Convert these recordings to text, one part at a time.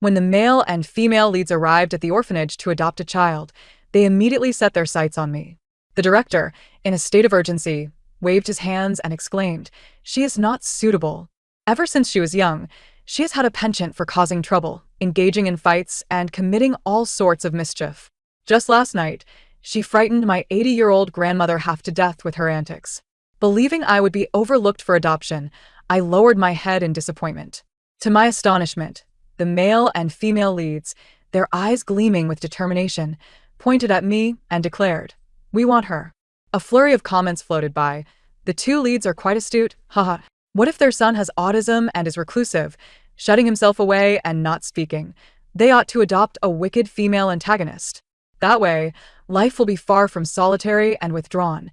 When the male and female leads arrived at the orphanage to adopt a child, they immediately set their sights on me. The director, in a state of urgency, waved his hands and exclaimed, "She is not suitable. Ever since she was young, she has had a penchant for causing trouble, engaging in fights, and committing all sorts of mischief. Just last night, she frightened my 80-year-old grandmother half to death with her antics." Believing I would be overlooked for adoption, I lowered my head in disappointment. To my astonishment, the male and female leads, their eyes gleaming with determination, pointed at me and declared, "We want her." A flurry of comments floated by. "The two leads are quite astute, haha. What if their son has autism and is reclusive, shutting himself away and not speaking? They ought to adopt a wicked female antagonist. That way, life will be far from solitary and withdrawn.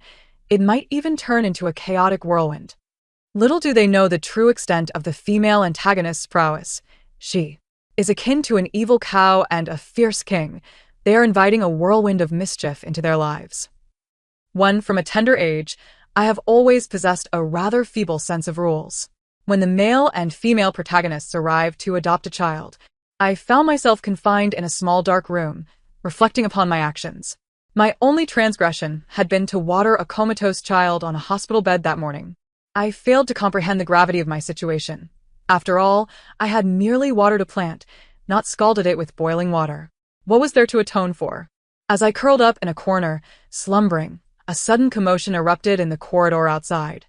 It might even turn into a chaotic whirlwind." Little do they know the true extent of the female antagonist's prowess. She is akin to an evil cow and a fierce king. They are inviting a whirlwind of mischief into their lives. From a tender age, I have always possessed a rather feeble sense of rules. When the male and female protagonists arrived to adopt a child, I found myself confined in a small dark room, reflecting upon my actions. My only transgression had been to water a comatose child on a hospital bed that morning. I failed to comprehend the gravity of my situation. After all, I had merely watered a plant, not scalded it with boiling water. What was there to atone for? As I curled up in a corner, slumbering, a sudden commotion erupted in the corridor outside.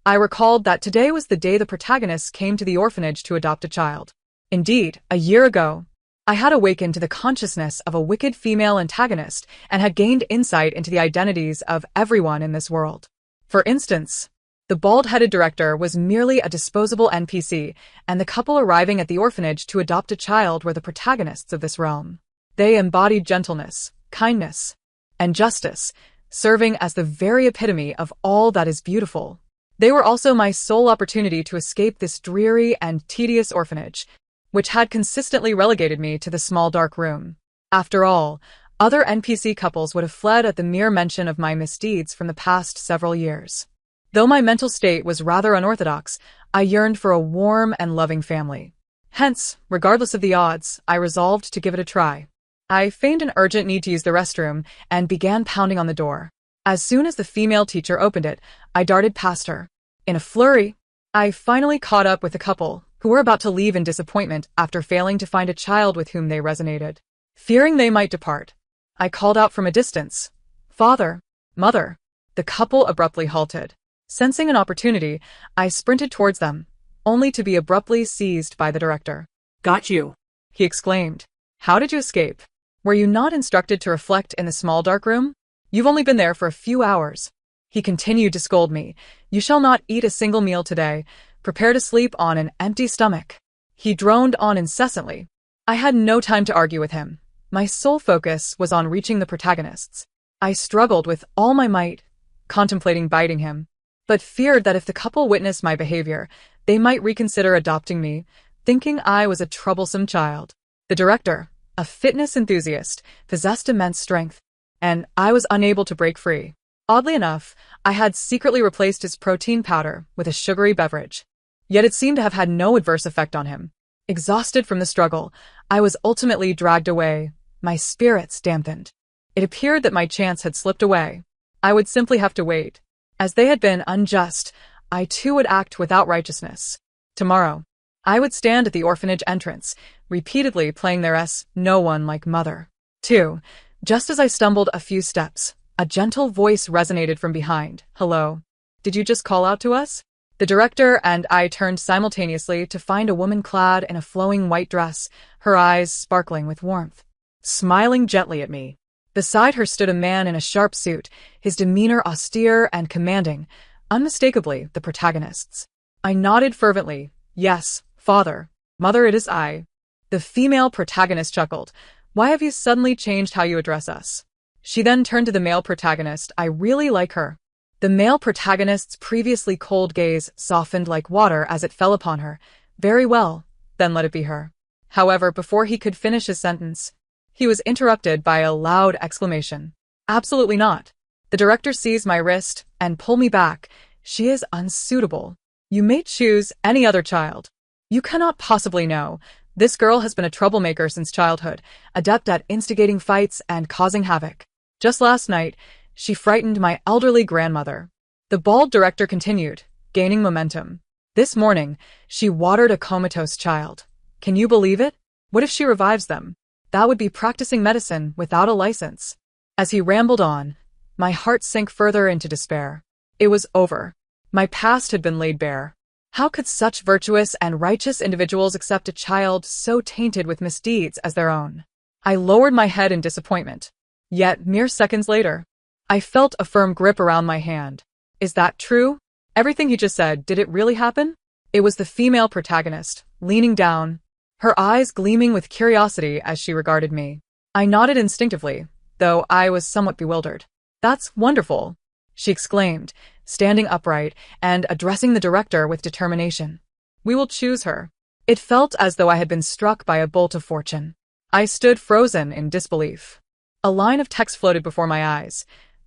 I recalled that today was the day the protagonists came to the orphanage to adopt a child. Indeed, a year ago, I had awakened to the consciousness of a wicked female antagonist and had gained insight into the identities of everyone in this world. For instance, the bald-headed director was merely a disposable NPC, and the couple arriving at the orphanage to adopt a child were the protagonists of this realm. They embodied gentleness, kindness, and justice, serving as the very epitome of all that is beautiful. They were also my sole opportunity to escape this dreary and tedious orphanage, which had consistently relegated me to the small dark room. After all, other NPC couples would have fled at the mere mention of my misdeeds from the past several years. Though my mental state was rather unorthodox, I yearned for a warm and loving family. Hence, regardless of the odds, I resolved to give it a try. I feigned an urgent need to use the restroom and began pounding on the door. As soon as the female teacher opened it, I darted past her. In a flurry, I finally caught up with the couple, who were about to leave in disappointment after failing to find a child with whom they resonated. Fearing they might depart, I called out from a distance, "Father, Mother." The couple abruptly halted. Sensing an opportunity, I sprinted towards them, only to be abruptly seized by the director. "Got you," he exclaimed. "How did you escape? Were you not instructed to reflect in the small dark room? You've only been there for a few hours." He continued to scold me. "You shall not eat a single meal today. Prepare to sleep on an empty stomach." He droned on incessantly. I had no time to argue with him. My sole focus was on reaching the protagonists. I struggled with all my might, contemplating biting him, but feared that if the couple witnessed my behavior, they might reconsider adopting me, thinking I was a troublesome child. The director, a fitness enthusiast, possessed immense strength, and I was unable to break free. Oddly enough, I had secretly replaced his protein powder with a sugary beverage. Yet it seemed to have had no adverse effect on him. Exhausted from the struggle, I was ultimately dragged away, my spirits dampened. It appeared that my chance had slipped away. I would simply have to wait. As they had been unjust, I too would act without righteousness. Tomorrow, I would stand at the orphanage entrance, repeatedly playing their "no one like mother." 2. Just as I stumbled a few steps, a gentle voice resonated from behind. "Hello. Did you just call out to us?" The director and I turned simultaneously to find a woman clad in a flowing white dress, her eyes sparkling with warmth, smiling gently at me. Beside her stood a man in a sharp suit, his demeanor austere and commanding, unmistakably the protagonist's. I nodded fervently. "Yes, Father, Mother, it is I." The female protagonist chuckled. "Why have you suddenly changed how you address us?" She then turned to the male protagonist. "I really like her." The male protagonist's previously cold gaze softened like water as it fell upon her. "Very well, then let it be her." However, before he could finish his sentence, he was interrupted by a loud exclamation. "Absolutely not." The director seized my wrist and pulled me back. "She is unsuitable. You may choose any other child. You cannot possibly know. This girl has been a troublemaker since childhood, adept at instigating fights and causing havoc. Just last night, she frightened my elderly grandmother. The bald director continued, gaining momentum. This morning, she watered a comatose child. Can you believe it? What if she revives them? That would be practicing medicine without a license. As he rambled on, my heart sank further into despair. It was over. My past had been laid bare. How could such virtuous and righteous individuals accept a child so tainted with misdeeds as their own? I lowered my head in disappointment. Yet, mere seconds later, I felt a firm grip around my hand. Is that true? Everything he just said, did it really happen? It was the female protagonist, leaning down, her eyes gleaming with curiosity as she regarded me. I nodded instinctively, though I was somewhat bewildered. That's wonderful, she exclaimed, standing upright and addressing the director with determination. We will choose her. It felt as though I had been struck by a bolt of fortune. I stood frozen in disbelief. A line of text floated before my eyes.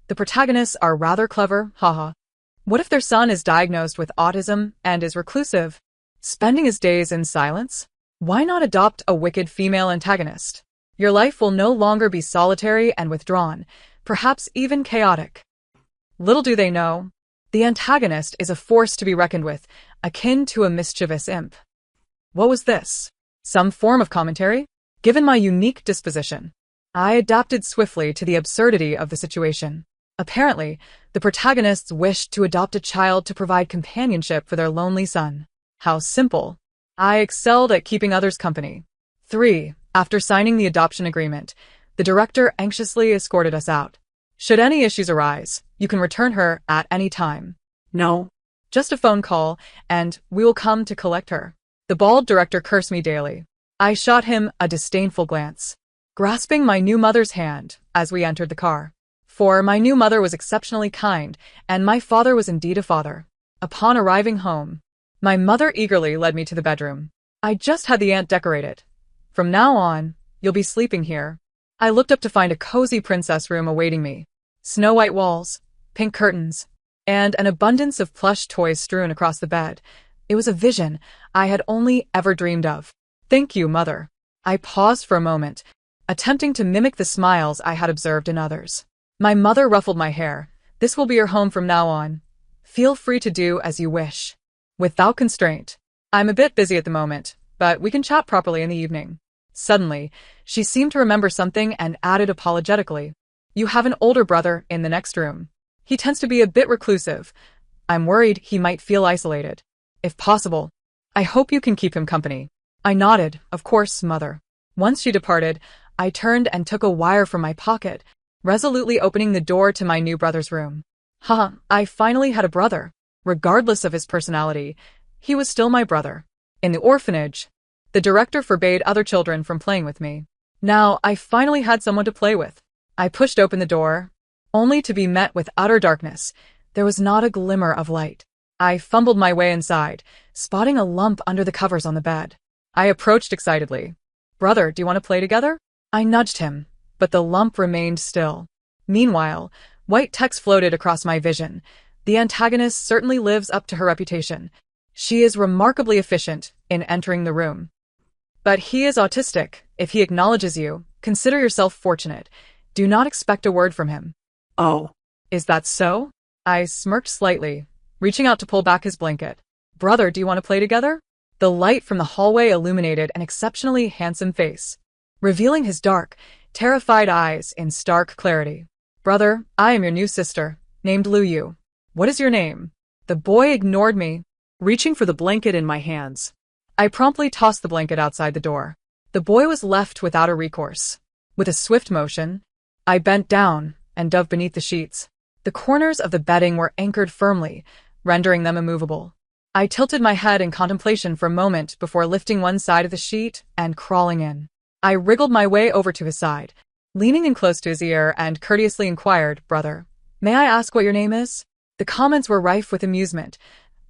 The protagonists are rather clever, haha. What if their son is diagnosed with autism and is reclusive, spending his days in silence? Why not adopt a wicked female antagonist? Your life will no longer be solitary and withdrawn, perhaps even chaotic. Little do they know, the antagonist is a force to be reckoned with, akin to a mischievous imp. What was this? Some form of commentary? Given my unique disposition, I adapted swiftly to the absurdity of the situation. Apparently, the protagonists wished to adopt a child to provide companionship for their lonely son. How simple. I excelled at keeping others company. 3. After signing the adoption agreement, the director anxiously escorted us out. Should any issues arise, you can return her at any time. No. Just a phone call, and we will come to collect her. The bald director cursed me daily. I shot him a disdainful glance, grasping my new mother's hand as we entered the car. For my new mother was exceptionally kind, and my father was indeed a father. Upon arriving home, my mother eagerly led me to the bedroom. I just had the aunt decorated. From now on, you'll be sleeping here. I looked up to find a cozy princess room awaiting me. Snow-white walls, pink curtains, and an abundance of plush toys strewn across the bed. It was a vision I had only ever dreamed of. Thank you, Mother. I paused for a moment, attempting to mimic the smiles I had observed in others. My mother ruffled my hair. This will be your home from now on. Feel free to do as you wish. Without constraint. I'm a bit busy at the moment, but we can chat properly in the evening. Suddenly, she seemed to remember something and added apologetically. You have an older brother in the next room. He tends to be a bit reclusive. I'm worried he might feel isolated. If possible, I hope you can keep him company. I nodded, of course, Mother. Once she departed, I turned and took a wire from my pocket, resolutely opening the door to my new brother's room. I finally had a brother. Regardless of his personality, he was still my brother. In the orphanage, the director forbade other children from playing with me. Now, I finally had someone to play with. I pushed open the door, only to be met with utter darkness. There was not a glimmer of light. I fumbled my way inside, spotting a lump under the covers on the bed. I approached excitedly. Brother, do you want to play together? I nudged him, but the lump remained still. Meanwhile, white text floated across my vision. The antagonist certainly lives up to her reputation. She is remarkably efficient in entering the room. But he is autistic. If he acknowledges you, consider yourself fortunate. Do not expect a word from him. Oh. Is that so? I smirked slightly, reaching out to pull back his blanket. Brother, do you want to play together? The light from the hallway illuminated an exceptionally handsome face, revealing his dark, terrified eyes in stark clarity. Brother, I am your new sister, named Lu Yu. What is your name? The boy ignored me, reaching for the blanket in my hands. I promptly tossed the blanket outside the door. The boy was left without a recourse. With a swift motion, I bent down and dove beneath the sheets. The corners of the bedding were anchored firmly, rendering them immovable. I tilted my head in contemplation for a moment before lifting one side of the sheet and crawling in. I wriggled my way over to his side, leaning in close to his ear and courteously inquired, Brother, may I ask what your name is? The comments were rife with amusement.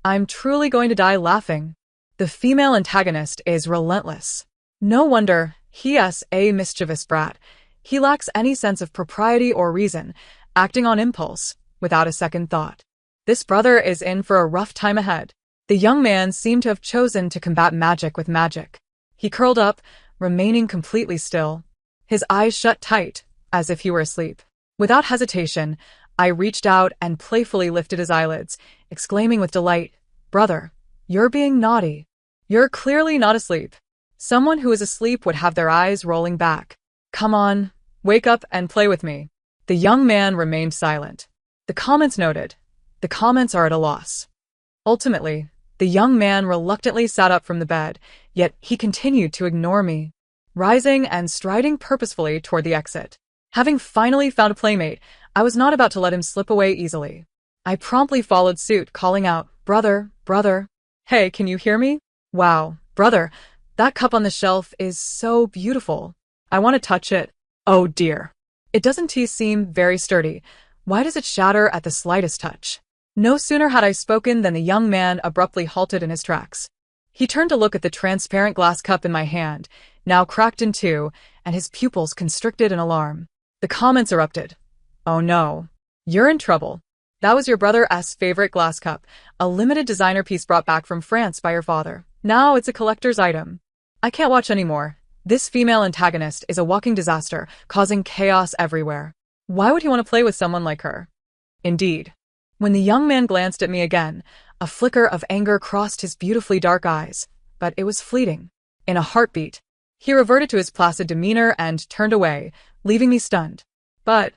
I'm truly going to die laughing. The female antagonist is relentless. No wonder he is a mischievous brat. He lacks any sense of propriety or reason, acting on impulse, without a second thought. This brother is in for a rough time ahead. The young man seemed to have chosen to combat magic with magic. He curled up, remaining completely still. His eyes shut tight, as if he were asleep. Without hesitation, I reached out and playfully lifted his eyelids, exclaiming with delight, "Brother, you're being naughty. You're clearly not asleep." Someone who is asleep would have their eyes rolling back. "Come on, wake up and play with me." The young man remained silent. The comments noted. The comments are at a loss. Ultimately, the young man reluctantly sat up from the bed, yet he continued to ignore me, rising and striding purposefully toward the exit. Having finally found a playmate, I was not about to let him slip away easily. I promptly followed suit, calling out, "Brother, brother. Hey, can you hear me? Wow, brother, that cup on the shelf is so beautiful. I want to touch it. Oh dear. It doesn't seem very sturdy. Why does it shatter at the slightest touch?" No sooner had I spoken than the young man abruptly halted in his tracks. He turned to look at the transparent glass cup in my hand, now cracked in two, and his pupils constricted in alarm. The comments erupted. "Oh no. You're in trouble. That was your brother's favorite glass cup, a limited designer piece brought back from France by your father. Now it's a collector's item. I can't watch anymore. This female antagonist is a walking disaster, causing chaos everywhere. Why would he want to play with someone like her?" Indeed. When the young man glanced at me again, a flicker of anger crossed his beautifully dark eyes, but it was fleeting. In a heartbeat, he reverted to his placid demeanor and turned away, leaving me stunned. But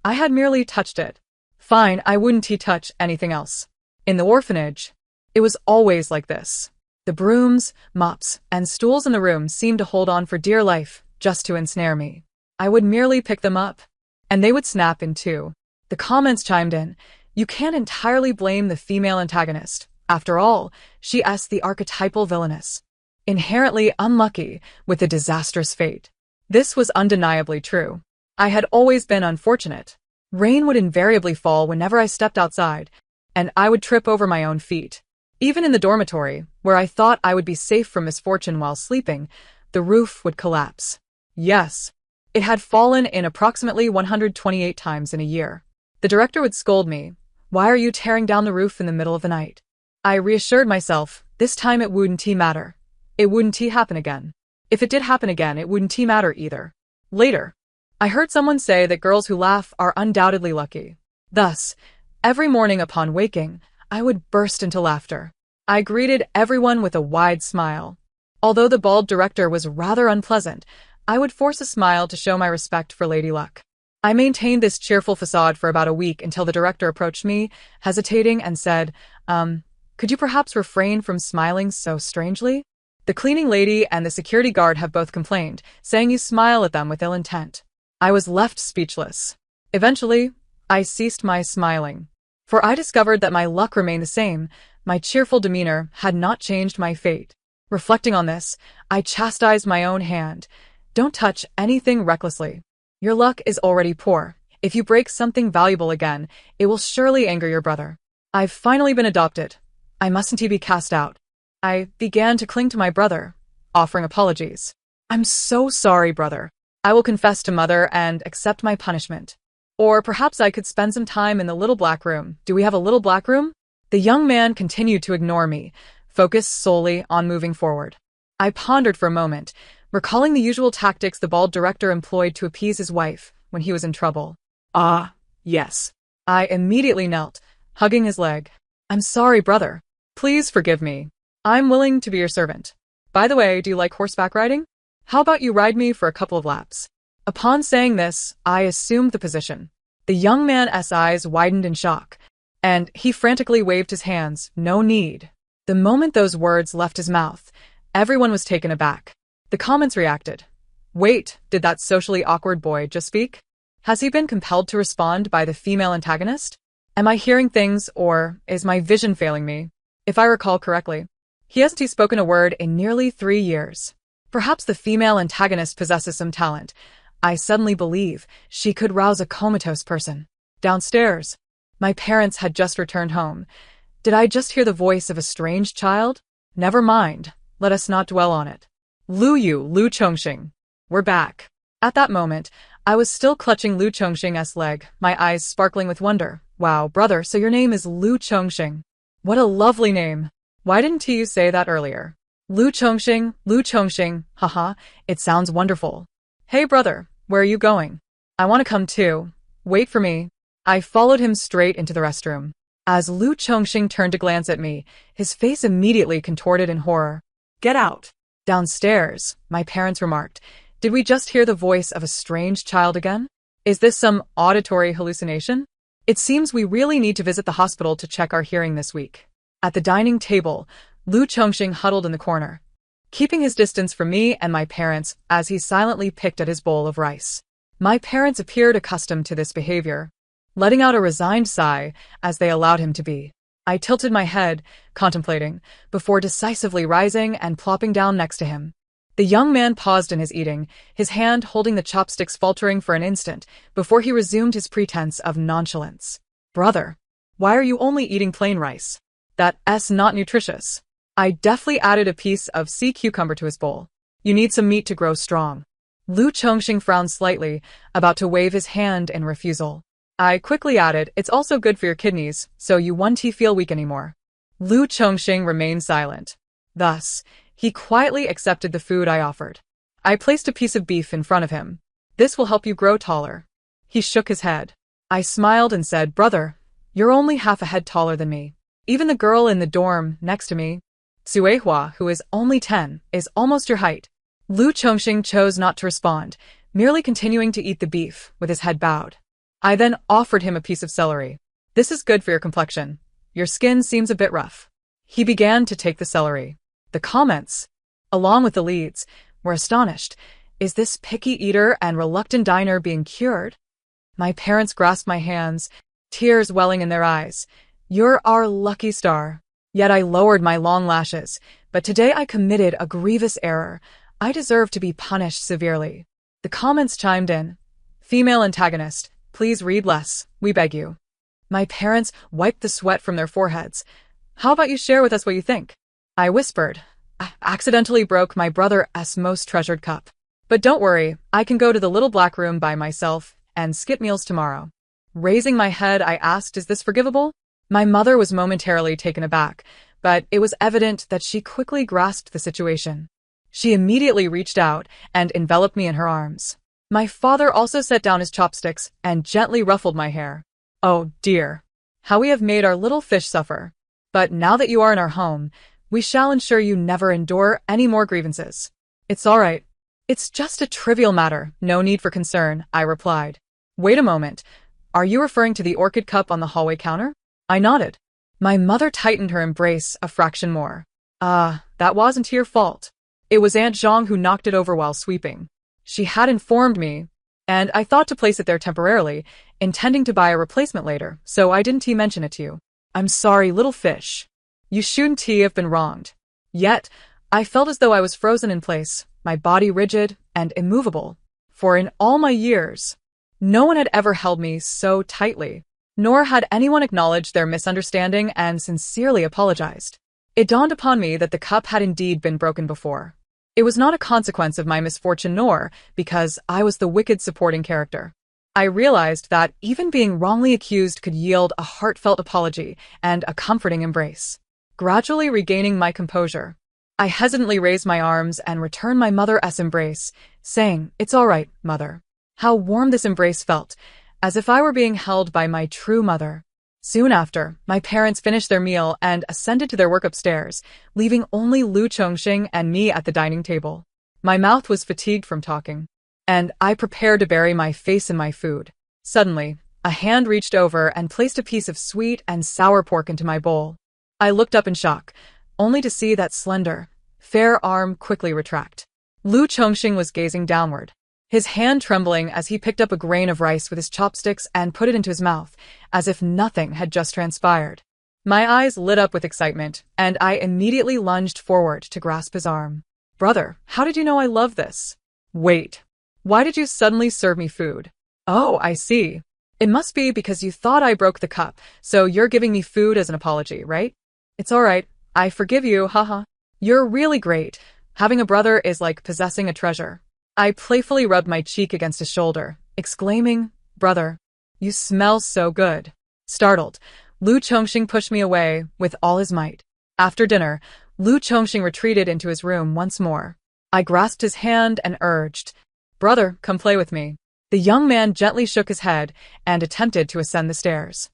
I had merely touched it. Fine, I wouldn't touch anything else. In the orphanage, it was always like this. The brooms, mops, and stools in the room seemed to hold on for dear life, just to ensnare me. I would merely pick them up, and they would snap in two. The comments chimed in. "You can't entirely blame the female antagonist. After all, she is the archetypal villainess, inherently unlucky with a disastrous fate." This was undeniably true. I had always been unfortunate. Rain would invariably fall whenever I stepped outside, and I would trip over my own feet. Even in the dormitory, where I thought I would be safe from misfortune while sleeping, the roof would collapse. Yes, it had fallen in approximately 128 times in a year. The director would scold me. "Why are you tearing down the roof in the middle of the night?" I reassured myself, this time it wouldn't matter. It wouldn't happen again. If it did happen again, it wouldn't matter either. Later, I heard someone say that girls who laugh are undoubtedly lucky. Thus, every morning upon waking, I would burst into laughter. I greeted everyone with a wide smile. Although the bald director was rather unpleasant, I would force a smile to show my respect for Lady Luck. I maintained this cheerful facade for about a week until the director approached me, hesitating, and said, "Could you perhaps refrain from smiling so strangely? The cleaning lady and the security guard have both complained, saying you smile at them with ill intent." I was left speechless. Eventually, I ceased my smiling, for I discovered that my luck remained the same. My cheerful demeanor had not changed my fate. Reflecting on this, I chastised my own hand. Don't touch anything recklessly. Your luck is already poor. If you break something valuable again, it will surely anger your brother. I've finally been adopted. I mustn't be cast out. I began to cling to my brother, offering apologies. "I'm so sorry, brother. I will confess to mother and accept my punishment. Or perhaps I could spend some time in the little black room. Do we have a little black room?" The young man continued to ignore me, focused solely on moving forward. I pondered for a moment, recalling the usual tactics the bald director employed to appease his wife when he was in trouble. Ah, yes. I immediately knelt, hugging his leg. "I'm sorry, brother. Please forgive me. I'm willing to be your servant. By the way, do you like horseback riding? How about you ride me for a couple of laps?" Upon saying this, I assumed the position. The young man's eyes widened in shock, and he frantically waved his hands. "No need." The moment those words left his mouth, everyone was taken aback. The comments reacted. "Wait, did that socially awkward boy just speak? Has he been compelled to respond by the female antagonist? Am I hearing things, or is my vision failing me? If I recall correctly, he hasn't spoken a word in nearly 3 years. Perhaps the female antagonist possesses some talent. I suddenly believe she could rouse a comatose person." Downstairs, my parents had just returned home. Did I just hear the voice of a strange child? Never mind, let us not dwell on it. Lu Chongxing. We're back." At that moment, I was still clutching Lu Chongxing's leg, my eyes sparkling with wonder. "Wow, brother, so your name is Lu Chongxing. What a lovely name. Why didn't you say that earlier?" Lu Chongxing, haha, it sounds wonderful. Hey brother, where are you going? I want to come too. Wait for me. I followed him straight into the restroom. As Lu Chongxing turned to glance at me, his face immediately contorted in horror. Get out. Downstairs, my parents remarked. Did we just hear the voice of a strange child again? Is this some auditory hallucination? It seems we really need to visit the hospital to check our hearing this week. At the dining table, Lu Chongxing huddled in the corner, keeping his distance from me and my parents as he silently picked at his bowl of rice. My parents appeared accustomed to this behavior, letting out a resigned sigh as they allowed him to be. I tilted my head, contemplating, before decisively rising and plopping down next to him. The young man paused in his eating, his hand holding the chopsticks faltering for an instant before he resumed his pretense of nonchalance. Brother, why are you only eating plain rice? That's not nutritious. I deftly added a piece of sea cucumber to his bowl. You need some meat to grow strong. Lu Chongxing frowned slightly, about to wave his hand in refusal. I quickly added, it's also good for your kidneys, so you won't feel weak anymore. Lu Chongxing remained silent. Thus, he quietly accepted the food I offered. I placed a piece of beef in front of him. This will help you grow taller. He shook his head. I smiled and said, brother, you're only half a head taller than me. Even the girl in the dorm next to me, Suehua, who is only 10, is almost your height. Lu Chongxing chose not to respond, merely continuing to eat the beef with his head bowed. I then offered him a piece of celery. This is good for your complexion. Your skin seems a bit rough. He began to take the celery. The comments, along with the leads, were astonished. Is this picky eater and reluctant diner being cured? My parents grasped my hands, tears welling in their eyes. You're our lucky star. Yet I lowered my long lashes, but today I committed a grievous error. I deserve to be punished severely. The comments chimed in. Female antagonist, please read less, we beg you. My parents wiped the sweat from their foreheads. How about you share with us what you think? I whispered. I accidentally broke my brother's most treasured cup. But don't worry, I can go to the little black room by myself and skip meals tomorrow. Raising my head, I asked, is this forgivable? My mother was momentarily taken aback, but it was evident that she quickly grasped the situation. She immediately reached out and enveloped me in her arms. My father also set down his chopsticks and gently ruffled my hair. Oh dear, how we have made our little fish suffer. But now that you are in our home, we shall ensure you never endure any more grievances. It's all right. It's just a trivial matter, no need for concern, I replied. Wait a moment. Are you referring to the orchid cup on the hallway counter? I nodded. My mother tightened her embrace a fraction more. That wasn't your fault. It was Aunt Zhang who knocked it over while sweeping. She had informed me, and I thought to place it there temporarily, intending to buy a replacement later, so I didn't mention it to you. I'm sorry, little fish. You shouldn't have been wronged. Yet, I felt as though I was frozen in place, my body rigid and immovable. For in all my years, no one had ever held me so tightly, nor had anyone acknowledged their misunderstanding and sincerely apologized. It dawned upon me that the cup had indeed been broken before. It was not a consequence of my misfortune nor because I was the wicked supporting character. I realized that even being wrongly accused could yield a heartfelt apology and a comforting embrace. Gradually regaining my composure, I hesitantly raised my arms and returned my mother's embrace, saying, "It's all right, mother." How warm this embrace felt, as if I were being held by my true mother. Soon after, my parents finished their meal and ascended to their work upstairs, leaving only Lu Chongxing and me at the dining table. My mouth was fatigued from talking, and I prepared to bury my face in my food. Suddenly, a hand reached over and placed a piece of sweet and sour pork into my bowl. I looked up in shock, only to see that slender, fair arm quickly retract. Lu Chongxing was gazing downward, his hand trembling as he picked up a grain of rice with his chopsticks and put it into his mouth, as if nothing had just transpired. My eyes lit up with excitement, and I immediately lunged forward to grasp his arm. "Brother, how did you know I love this?" "Wait. Why did you suddenly serve me food?" "Oh, I see. It must be because you thought I broke the cup, so you're giving me food as an apology, right? It's all right. I forgive you, haha. You're really great. Having a brother is like possessing a treasure." I playfully rubbed my cheek against his shoulder, exclaiming, "Brother, you smell so good." Startled, Lu Chongxing pushed me away with all his might. After dinner, Lu Chongxing retreated into his room once more. I grasped his hand and urged, "Brother, come play with me." The young man gently shook his head and attempted to ascend the stairs.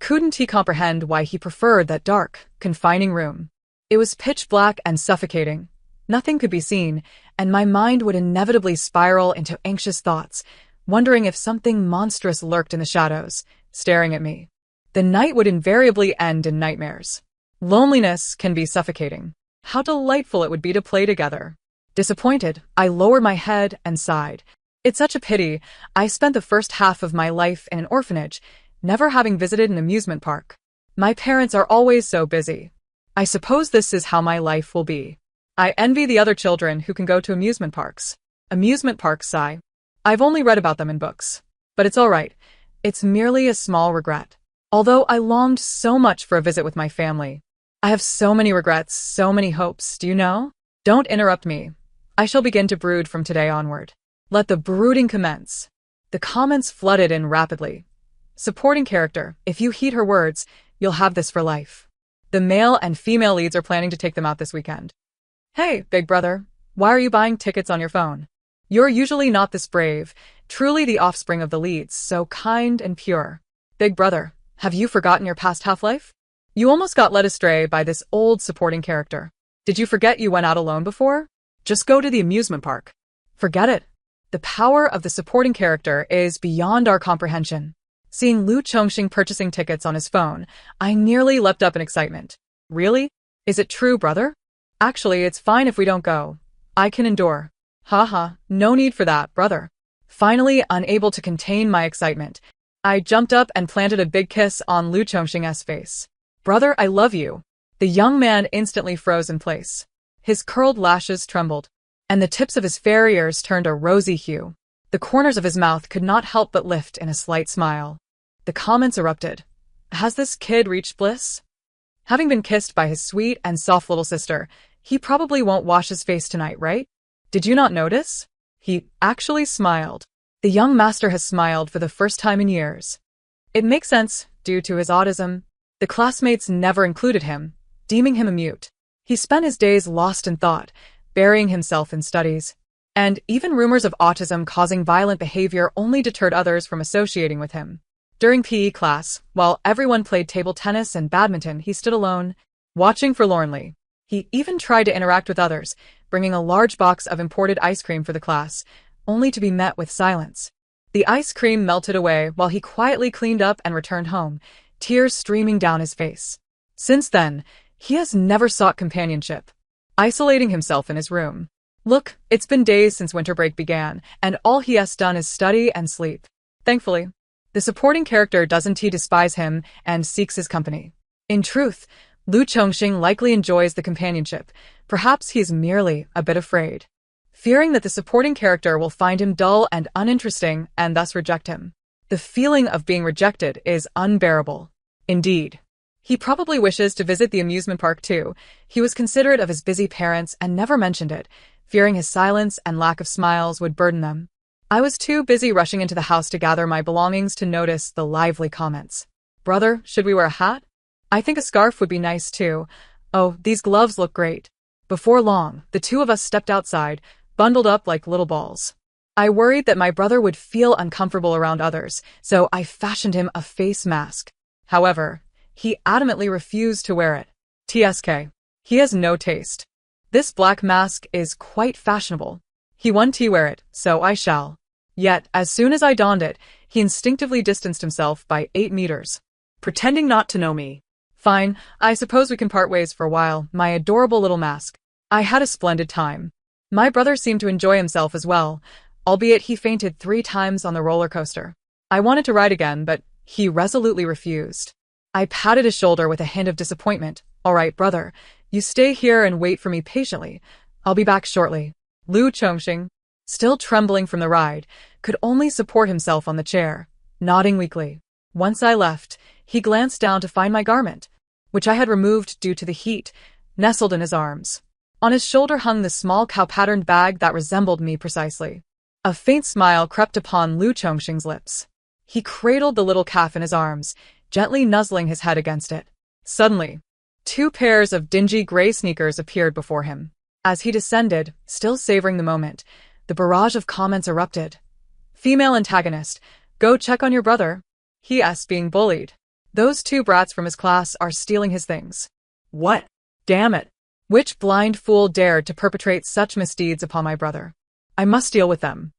Couldn't he comprehend why he preferred that dark, confining room? It was pitch black and suffocating. Nothing could be seen, and my mind would inevitably spiral into anxious thoughts, wondering if something monstrous lurked in the shadows, staring at me. The night would invariably end in nightmares. Loneliness can be suffocating. How delightful it would be to play together. Disappointed, I lowered my head and sighed. It's such a pity. I spent the first half of my life in an orphanage, never having visited an amusement park. My parents are always so busy. I suppose this is how my life will be. I envy the other children who can go to amusement parks. Amusement parks, sigh. I've only read about them in books. But it's all right. It's merely a small regret. Although I longed so much for a visit with my family. I have so many regrets, so many hopes, do you know? Don't interrupt me. I shall begin to brood from today onward. Let the brooding commence. The comments flooded in rapidly. Supporting character, if you heed her words, you'll have this for life. The male and female leads are planning to take them out this weekend. Hey, big brother, why are you buying tickets on your phone? You're usually not this brave, truly the offspring of the leads, so kind and pure. Big brother, have you forgotten your past half-life? You almost got led astray by this old supporting character. Did you forget you went out alone before? Just go to the amusement park. Forget it. The power of the supporting character is beyond our comprehension. Seeing Lu Chongxing purchasing tickets on his phone, I nearly leapt up in excitement. Really? Is it true, brother? Actually, it's fine if we don't go. I can endure. Haha, no need for that, brother. Finally, unable to contain my excitement, I jumped up and planted a big kiss on Lu Chongxing's face. Brother, I love you. The young man instantly froze in place. His curled lashes trembled, and the tips of his fair ears turned a rosy hue. The corners of his mouth could not help but lift in a slight smile. The comments erupted. Has this kid reached bliss? Having been kissed by his sweet and soft little sister, he probably won't wash his face tonight, right? Did you not notice? He actually smiled. The young master has smiled for the first time in years. It makes sense, due to his autism. The classmates never included him, deeming him a mute. He spent his days lost in thought, burying himself in studies. And even rumors of autism causing violent behavior only deterred others from associating with him. During PE class, while everyone played table tennis and badminton, he stood alone, watching forlornly. He even tried to interact with others, bringing a large box of imported ice cream for the class, only to be met with silence. The ice cream melted away while he quietly cleaned up and returned home, tears streaming down his face. Since then, he has never sought companionship, isolating himself in his room. Look, it's been days since winter break began, and all he has done is study and sleep. Thankfully, the supporting character doesn't despise him and seeks his company. In truth, Lu Chongxing likely enjoys the companionship. Perhaps he's merely a bit afraid, fearing that the supporting character will find him dull and uninteresting and thus reject him. The feeling of being rejected is unbearable. Indeed. He probably wishes to visit the amusement park too. He was considerate of his busy parents and never mentioned it, fearing his silence and lack of smiles would burden them. I was too busy rushing into the house to gather my belongings to notice the lively comments. Brother, should we wear a hat? I think a scarf would be nice too. Oh, these gloves look great. Before long, the two of us stepped outside, bundled up like little balls. I worried that my brother would feel uncomfortable around others, so I fashioned him a face mask. However, he adamantly refused to wear it. TSK. He has no taste. This black mask is quite fashionable. He won't wear it, so I shall. Yet, as soon as I donned it, he instinctively distanced himself by 8 meters, pretending not to know me. Fine, I suppose we can part ways for a while, my adorable little mask. I had a splendid time. My brother seemed to enjoy himself as well, albeit he fainted 3 times on the roller coaster. I wanted to ride again, but he resolutely refused. I patted his shoulder with a hint of disappointment. All right, brother, you stay here and wait for me patiently. I'll be back shortly. Lu Chongxing, still trembling from the ride, could only support himself on the chair, nodding weakly. Once I left, he glanced down to find my garment, which I had removed due to the heat, nestled in his arms. On his shoulder hung the small cow-patterned bag that resembled me precisely. A faint smile crept upon Lu Chongxing's lips. He cradled the little calf in his arms, gently nuzzling his head against it. Suddenly, Two pairs of dingy gray sneakers appeared before him. As he descended, still savoring the moment, the barrage of comments erupted. Female antagonist, go check on your brother. He being bullied. Those two brats from his class are stealing his things. What? Damn it. Which blind fool dared to perpetrate such misdeeds upon my brother? I must deal with them.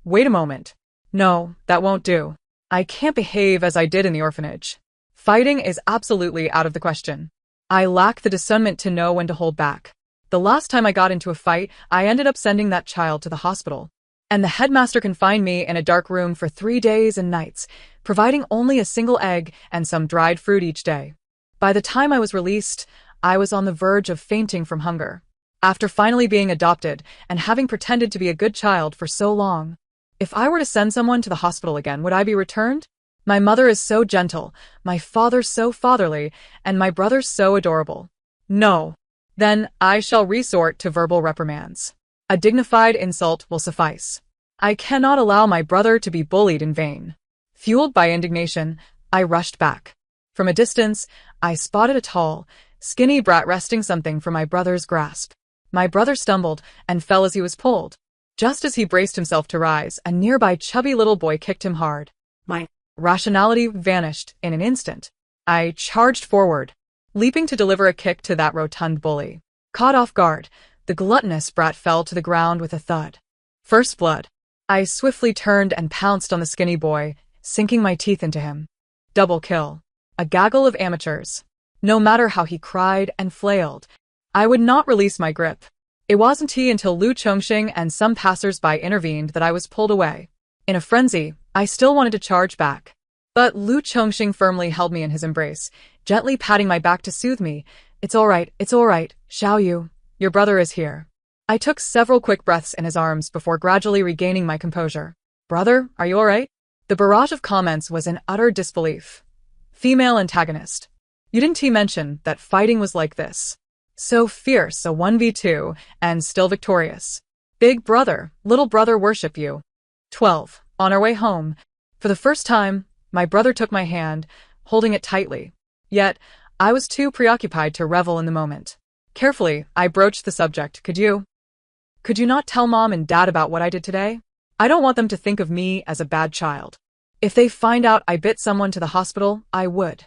Wait a moment. No, that won't do. I can't behave as I did in the orphanage. Fighting is absolutely out of the question. I lack the discernment to know when to hold back. The last time I got into a fight, I ended up sending that child to the hospital. And the headmaster confined me in a dark room for 3 days and nights, providing only a single egg and some dried fruit each day. By the time I was released, I was on the verge of fainting from hunger. After finally being adopted and having pretended to be a good child for so long, if I were to send someone to the hospital again, would I be returned? My mother is so gentle, my father so fatherly, and my brother so adorable. No. Then I shall resort to verbal reprimands. A dignified insult will suffice. I cannot allow my brother to be bullied in vain. Fueled by indignation, I rushed back. From a distance, I spotted a tall, skinny brat wresting something from my brother's grasp. My brother stumbled and fell as he was pulled. Just as he braced himself to rise, a nearby chubby little boy kicked him hard. My rationality vanished in an instant. I charged forward, leaping to deliver a kick to that rotund bully. Caught off guard, the gluttonous brat fell to the ground with a thud. First blood. I swiftly turned and pounced on the skinny boy, sinking my teeth into him. Double kill. A gaggle of amateurs. No matter how he cried and flailed, I would not release my grip. It wasn't until Lu Chongxing and some passers-by intervened that I was pulled away. In a frenzy, I still wanted to charge back. But Lu Chongxing firmly held me in his embrace, gently patting my back to soothe me. It's all right, Xiao Yu. Your brother is here. I took several quick breaths in his arms before gradually regaining my composure. Brother, are you all right? The barrage of comments was in utter disbelief. Female antagonist. You didn't mention that fighting was like this. So fierce, a 1v2, and still victorious. Big brother, little brother worship you. 12. On our way home, for the first time, my brother took my hand, holding it tightly. Yet, I was too preoccupied to revel in the moment. Carefully, I broached the subject. Could you not tell Mom and Dad about what I did today? I don't want them to think of me as a bad child. If they find out I bit someone to the hospital, I would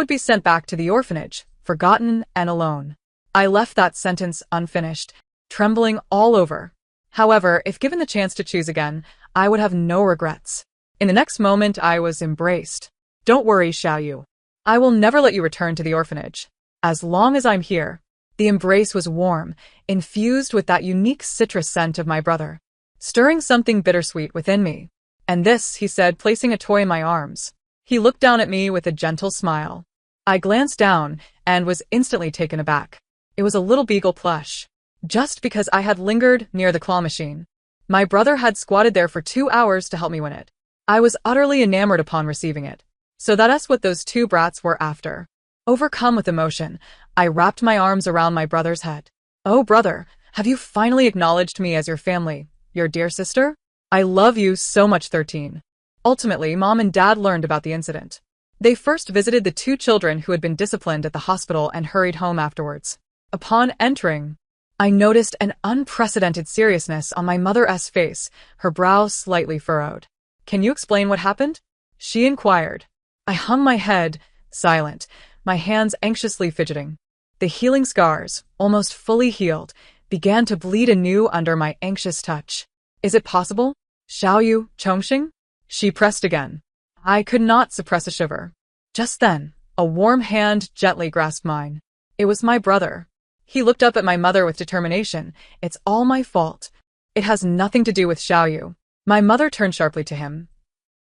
be sent back to the orphanage, forgotten and alone. I left that sentence unfinished, trembling all over. However, if given the chance to choose again, I would have no regrets. In the next moment, I was embraced. Don't worry, Xiao Yu. I will never let you return to the orphanage. As long as I'm here. The embrace was warm, infused with that unique citrus scent of my brother, stirring something bittersweet within me. And this, he said, placing a toy in my arms. He looked down at me with a gentle smile. I glanced down and was instantly taken aback. It was a little beagle plush. Just because I had lingered near the claw machine. My brother had squatted there for 2 hours to help me win it. I was utterly enamored upon receiving it. So that's what those two brats were after. Overcome with emotion, I wrapped my arms around my brother's head. Oh, brother, have you finally acknowledged me as your family, your dear sister? I love you so much. 13. Ultimately, Mom and Dad learned about the incident. They first visited the 2 children who had been disciplined at the hospital and hurried home afterwards. Upon entering, I noticed an unprecedented seriousness on my mother's face, her brow slightly furrowed. Can you explain what happened? She inquired. I hung my head, silent, my hands anxiously fidgeting. The healing scars, almost fully healed, began to bleed anew under my anxious touch. Is it possible? Xiao Yu, Chongxing? She pressed again. I could not suppress a shiver. Just then, a warm hand gently grasped mine. It was my brother. He looked up at my mother with determination. It's all my fault. It has nothing to do with Xiao Yu. My mother turned sharply to him.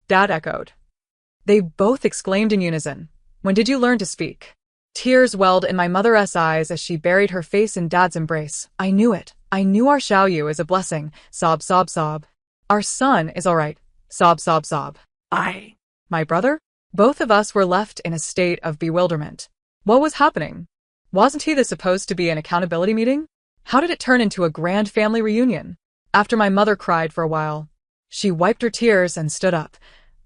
Dad echoed. They both exclaimed in unison. When did you learn to speak? Tears welled in my mother's eyes as she buried her face in Dad's embrace. I knew it. I knew our Xiao Yu is a blessing. Sob, sob, sob. Our son is all right. Sob, sob, sob. My brother? Both of us were left in a state of bewilderment. What was happening? Wasn't this supposed to be an accountability meeting? How did it turn into a grand family reunion? After my mother cried for a while, she wiped her tears and stood up,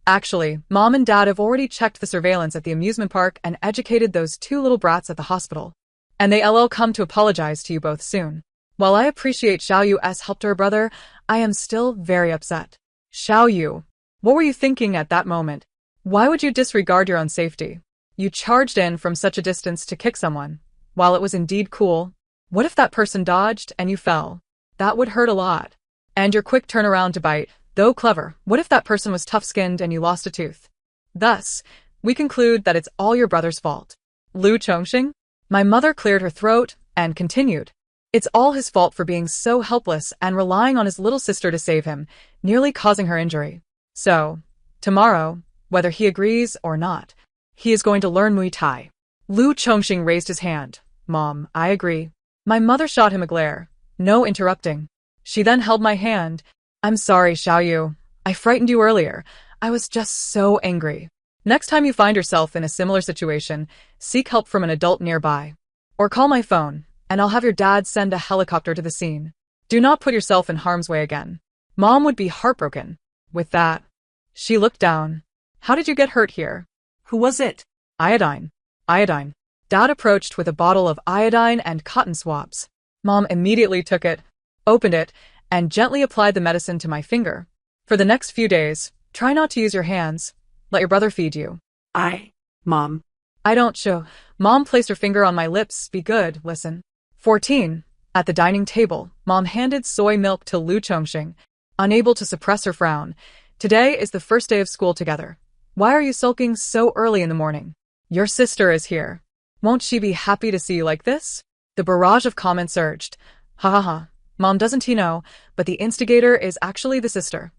Actually, Mom and Dad have already checked the surveillance at the amusement park and educated those two little brats at the hospital. And they will come to apologize to you both soon. While I appreciate Xiao Yu's help to her brother, I am still very upset. Xiao Yu, what were you thinking at that moment? Why would you disregard your own safety? You charged in from such a distance to kick someone. While it was indeed cool, what if that person dodged and you fell? That would hurt a lot. And your quick turnaround to bite, though clever, what if that person was tough-skinned and you lost a tooth? Thus, we conclude that it's all your brother's fault. Lu Chongxing? My mother cleared her throat and continued. It's all his fault for being so helpless and relying on his little sister to save him, nearly causing her injury. So, tomorrow, whether he agrees or not, he is going to learn Muay Thai. Lu Chongxing raised his hand. Mom, I agree. My mother shot him a glare. No interrupting. She then held my hand. I'm sorry, Xiao Yu. I frightened you earlier. I was just so angry. Next time you find yourself in a similar situation, seek help from an adult nearby. Or call my phone, and I'll have your dad send a helicopter to the scene. Do not put yourself in harm's way again. Mom would be heartbroken. With that, she looked down. How did you get hurt here? Who was it? Iodine. Iodine. Dad approached with a bottle of iodine and cotton swabs. Mom immediately took it, opened it, and gently applied the medicine to my finger. For the next few days, try not to use your hands. Let your brother feed you. Mom. I don't show. Mom placed her finger on my lips. Be good, listen. 14. At the dining table, Mom handed soy milk to Lu Chongxing, unable to suppress her frown. Today is the first day of school together. Why are you sulking so early in the morning? Your sister is here. Won't she be happy to see you like this? The barrage of comments urged. Ha ha ha. Mom, doesn't he know, but the instigator is actually the sister.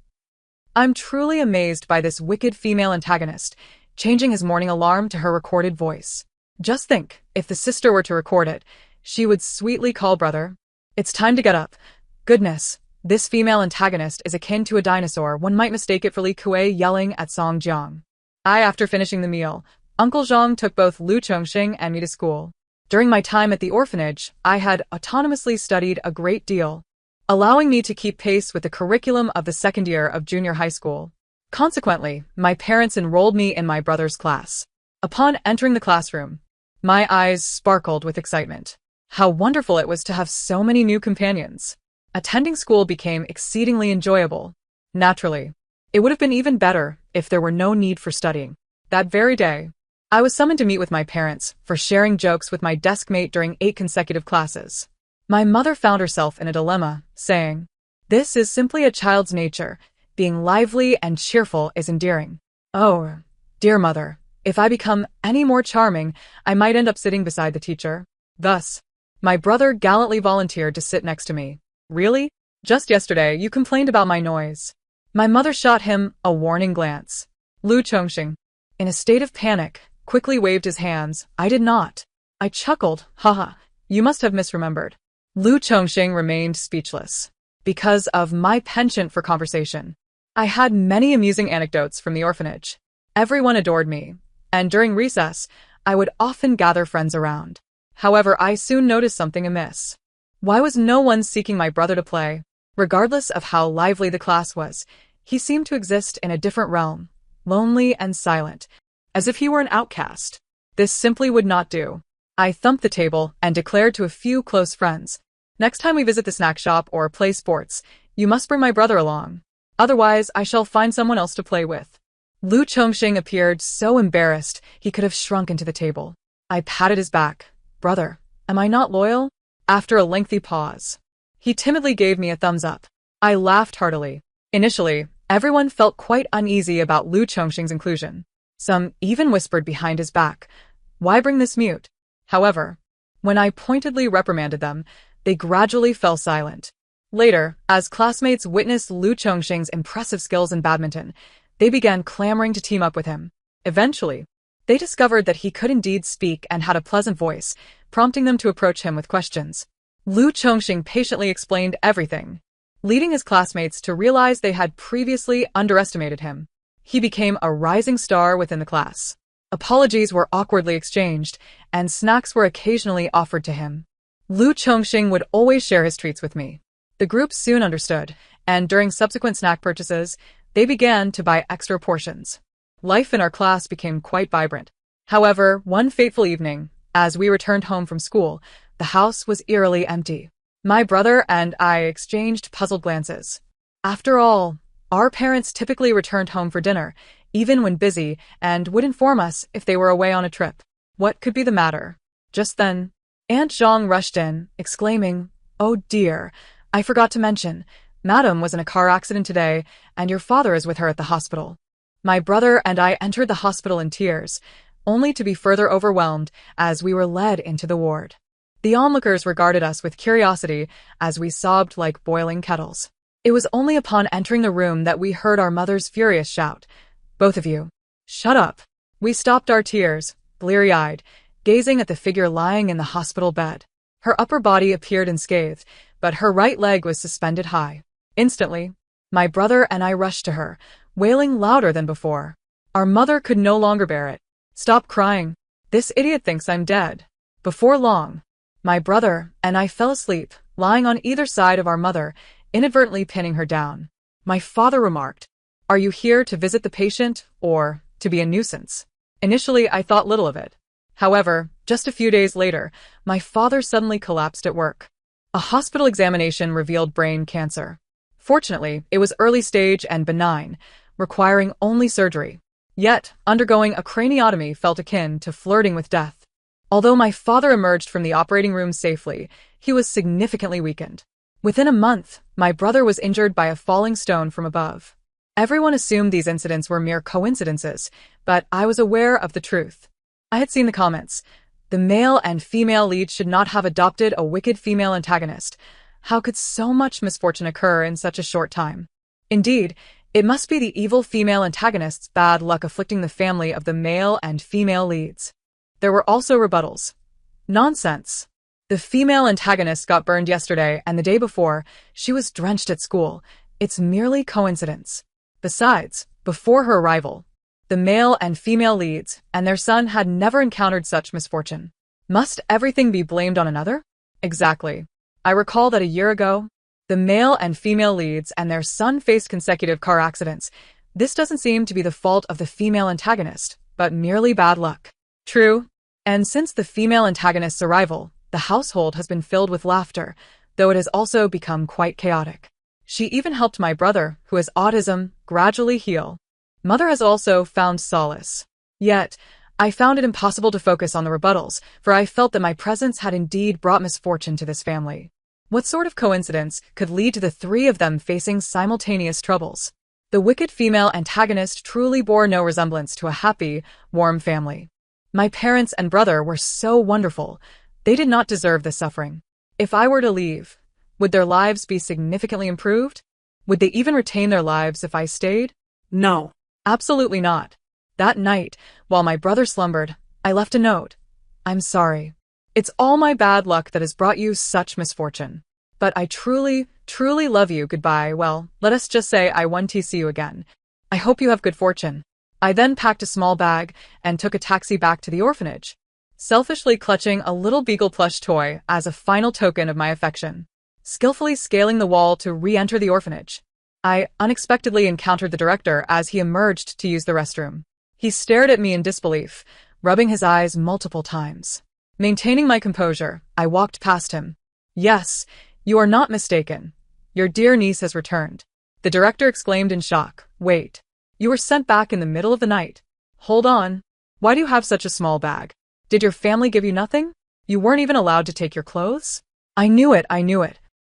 I'm truly amazed by this wicked female antagonist, changing his morning alarm to her recorded voice. Just think, if the sister were to record it, she would sweetly call brother. It's time to get up. Goodness, this female antagonist is akin to a dinosaur. One might mistake it for Li Kuei yelling at Song Jiang. After finishing the meal, Uncle Zhang took both Lu Chongxing and me to school. During my time at the orphanage, I had autonomously studied a great deal, allowing me to keep pace with the curriculum of the second year of junior high school. Consequently, my parents enrolled me in my brother's class. Upon entering the classroom, my eyes sparkled with excitement. How wonderful it was to have so many new companions. Attending school became exceedingly enjoyable. Naturally, it would have been even better if there were no need for studying. That very day, I was summoned to meet with my parents for sharing jokes with my desk mate during 8 consecutive classes. My mother found herself in a dilemma, saying, "This is simply a child's nature. Being lively and cheerful is endearing. Oh, dear mother, if I become any more charming, I might end up sitting beside the teacher." Thus, my brother gallantly volunteered to sit next to me. Really? Just yesterday, you complained about my noise. My mother shot him a warning glance. Lu Chongxing, in a state of panic, quickly waved his hands. I did not. I chuckled. Haha, you must have misremembered. Lu Chongxing remained speechless. Because of my penchant for conversation, I had many amusing anecdotes from the orphanage. Everyone adored me, and during recess, I would often gather friends around. However, I soon noticed something amiss. Why was no one seeking my brother to play? Regardless of how lively the class was, he seemed to exist in a different realm, lonely and silent, as if he were an outcast. This simply would not do. I thumped the table and declared to a few close friends, "Next time we visit the snack shop or play sports, you must bring my brother along. Otherwise, I shall find someone else to play with." Lu Chongxing appeared so embarrassed he could have shrunk into the table. I patted his back. "Brother, am I not loyal?" After a lengthy pause, he timidly gave me a thumbs up. I laughed heartily. Initially, everyone felt quite uneasy about Lu Chongxing's inclusion. Some even whispered behind his back, "Why bring this mute?" However, when I pointedly reprimanded them, they gradually fell silent. Later, as classmates witnessed Lu Chongxing's impressive skills in badminton, they began clamoring to team up with him. Eventually, they discovered that he could indeed speak and had a pleasant voice, prompting them to approach him with questions. Lu Chongxing patiently explained everything, leading his classmates to realize they had previously underestimated him. He became a rising star within the class. Apologies were awkwardly exchanged, and snacks were occasionally offered to him. Lu Chongxing would always share his treats with me. The group soon understood, and during subsequent snack purchases, They began to buy extra portions. Life in our class became quite vibrant. However, one fateful evening, as we returned home from school, the house was eerily empty. My brother and I exchanged puzzled glances. After all, our parents typically returned home for dinner, even when busy, and would inform us if they were away on a trip. What could be the matter? Just then, Aunt Zhang rushed in, exclaiming, "Oh dear, I forgot to mention, Madam was in a car accident today, and your father is with her at the hospital." My brother and I entered the hospital in tears, only to be further overwhelmed as we were led into the ward. The onlookers regarded us with curiosity as we sobbed like boiling kettles. It was only upon entering the room that we heard our mother's furious shout, "Both of you, shut up." We stopped our tears, bleary-eyed, gazing at the figure lying in the hospital bed. Her upper body appeared unscathed, but her right leg was suspended high. Instantly, my brother and I rushed to her, wailing louder than before. Our mother could no longer bear it. "Stop crying. This idiot thinks I'm dead." Before long, my brother and I fell asleep, lying on either side of our mother, inadvertently pinning her down. My father remarked, "Are you here to visit the patient, or to be a nuisance?" Initially, I thought little of it. However, just a few days later, my father suddenly collapsed at work. A hospital examination revealed brain cancer. Fortunately, it was early stage and benign, requiring only surgery. Yet, undergoing a craniotomy felt akin to flirting with death. Although my father emerged from the operating room safely, he was significantly weakened. Within a month, my brother was injured by a falling stone from above. Everyone assumed these incidents were mere coincidences, but I was aware of the truth. I had seen the comments. The male and female leads should not have adopted a wicked female antagonist. How could so much misfortune occur in such a short time? Indeed, it must be the evil female antagonist's bad luck afflicting the family of the male and female leads. There were also rebuttals. Nonsense. The female antagonist got burned yesterday, and the day before, she was drenched at school. It's merely coincidence. Besides, before her arrival, the male and female leads and their son had never encountered such misfortune. Must everything be blamed on another? Exactly. I recall that a year ago, the male and female leads and their son faced consecutive car accidents. This doesn't seem to be the fault of the female antagonist, but merely bad luck. True. And since the female antagonist's arrival, the household has been filled with laughter, though it has also become quite chaotic. She even helped my brother, who has autism, gradually heal. Mother has also found solace. Yet, I found it impossible to focus on the rebuttals, for I felt that my presence had indeed brought misfortune to this family. What sort of coincidence could lead to the three of them facing simultaneous troubles? The wicked female antagonist truly bore no resemblance to a happy, warm family. My parents and brother were so wonderful. They did not deserve this suffering. If I were to leave, would their lives be significantly improved? Would they even retain their lives if I stayed? No. Absolutely not. That night, while my brother slumbered, I left a note. "I'm sorry. It's all my bad luck that has brought you such misfortune. But I truly, truly love you. Goodbye. Well, let us just say I want to see you again. I hope you have good fortune." I then packed a small bag and took a taxi back to the orphanage, selfishly clutching a little beagle plush toy as a final token of my affection. Skillfully scaling the wall to re-enter the orphanage, I unexpectedly encountered the director as he emerged to use the restroom. He stared at me in disbelief, rubbing his eyes multiple times. Maintaining my composure, I walked past him. "Yes, you are not mistaken. Your dear niece has returned." The director exclaimed in shock. "Wait. You were sent back in the middle of the night. Hold on. Why do you have such a small bag? Did your family give you nothing? You weren't even allowed to take your clothes?" I knew it.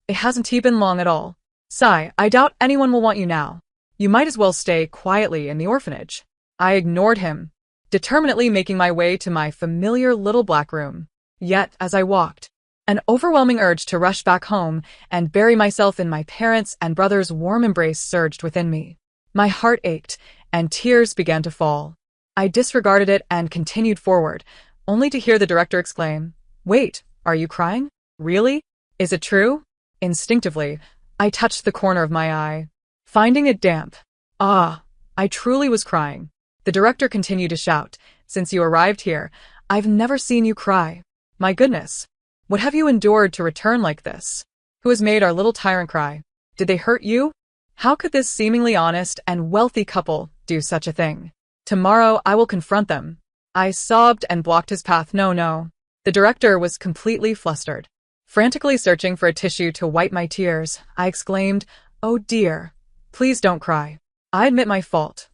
It hasn't been long at all. "Sigh, I doubt anyone will want you now. You might as well stay quietly in the orphanage." I ignored him, determinedly making my way to my familiar little black room. Yet, as I walked, an overwhelming urge to rush back home and bury myself in my parents' and brother's warm embrace surged within me. My heart ached, and tears began to fall. I disregarded it and continued forward, only to hear the director exclaim, "Wait, are you crying? Really? Is it true?" Instinctively, I touched the corner of my eye, finding it damp. Ah, I truly was crying. The director continued to shout, "Since you arrived here, I've never seen you cry. My goodness, what have you endured to return like this? Who has made our little tyrant cry? Did they hurt you?" How could this seemingly honest and wealthy couple do such a thing? Tomorrow I will confront them. I sobbed and blocked his path. No, no. The director was completely flustered. Frantically searching for a tissue to wipe my tears, I exclaimed, "Oh dear. Please don't cry. I admit my fault.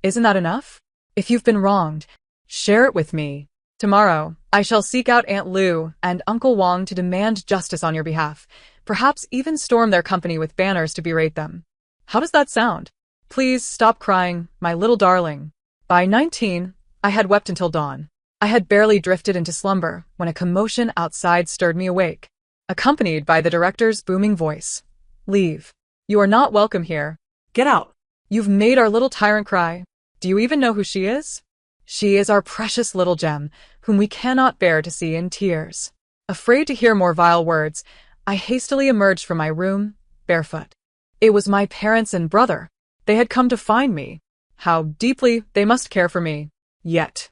Isn't that enough? If you've been wronged, share it with me. Tomorrow, I shall seek out Aunt Lu and Uncle Wong to demand justice on your behalf, perhaps even storm their company with banners to berate them. How does that sound? Please stop crying, my little darling." By 19, I had wept until dawn. I had barely drifted into slumber when a commotion outside stirred me awake, accompanied by the director's booming voice. "Leave. You are not welcome here. Get out. You've made our little tyrant cry. Do you even know who she is? She is our precious little gem, whom we cannot bear to see in tears." Afraid to hear more vile words, I hastily emerged from my room, barefoot. It was my parents and brother. They had come to find me. How deeply they must care for me. Yet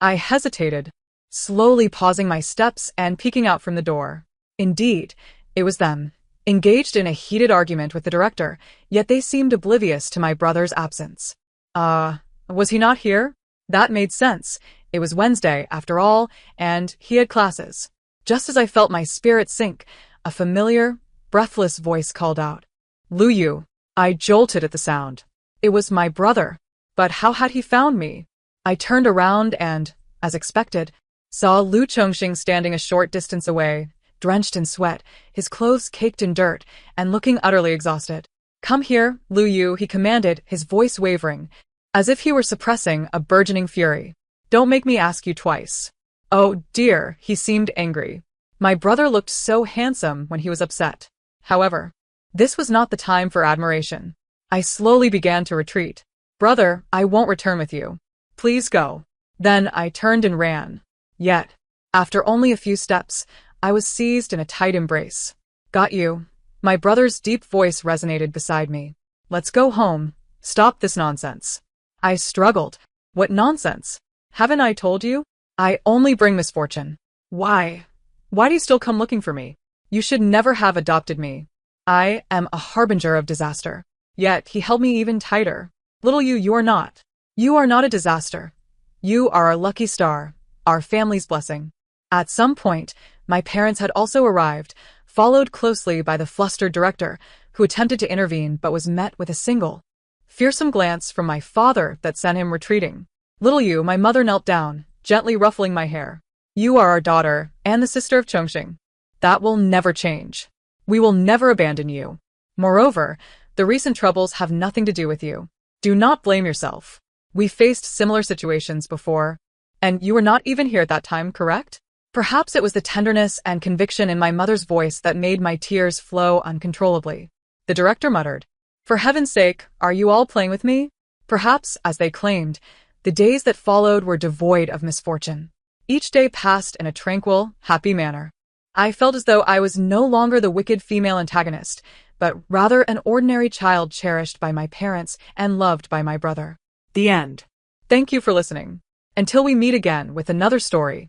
I hesitated, slowly pausing my steps and peeking out from the door. Indeed, it was them, engaged in a heated argument with the director, yet they seemed oblivious to my brother's absence. Was he not here? That made sense. It was Wednesday, after all, and he had classes. Just as I felt my spirit sink, a familiar, breathless voice called out, "Lu Yu." I jolted at the sound. It was my brother. But how had he found me? I turned around and, as expected, saw Lu Chongxing standing a short distance away, drenched in sweat, his clothes caked in dirt, and looking utterly exhausted. "Come here, Lu Yu," he commanded, his voice wavering, as if he were suppressing a burgeoning fury. "Don't make me ask you twice." Oh dear, he seemed angry. My brother looked so handsome when he was upset. However, this was not the time for admiration. I slowly began to retreat. "Brother, I won't return with you. Please go." Then I turned and ran. Yet, after only a few steps, I was seized in a tight embrace. "Got you." My brother's deep voice resonated beside me. "Let's go home. Stop this nonsense." I struggled. "What nonsense? Haven't I told you? I only bring misfortune." "Why? Why do you still come looking for me? You should never have adopted me. I am a harbinger of disaster." Yet he held me even tighter. "Little you, you are not. You are not a disaster. You are our lucky star, our family's blessing." At some point, my parents had also arrived, followed closely by the flustered director, who attempted to intervene but was met with a single, fearsome glance from my father that sent him retreating. "Little you," my mother knelt down, gently ruffling my hair. "You are our daughter and the sister of Chongxing. That will never change. We will never abandon you. Moreover, the recent troubles have nothing to do with you. Do not blame yourself. We faced similar situations before, and you were not even here at that time, correct?" Perhaps it was the tenderness and conviction in my mother's voice that made my tears flow uncontrollably. The director muttered, "For heaven's sake, are you all playing with me?" Perhaps, as they claimed, the days that followed were devoid of misfortune. Each day passed in a tranquil, happy manner. I felt as though I was no longer the wicked female antagonist, but rather an ordinary child cherished by my parents and loved by my brother. The end. Thank you for listening. Until we meet again with another story.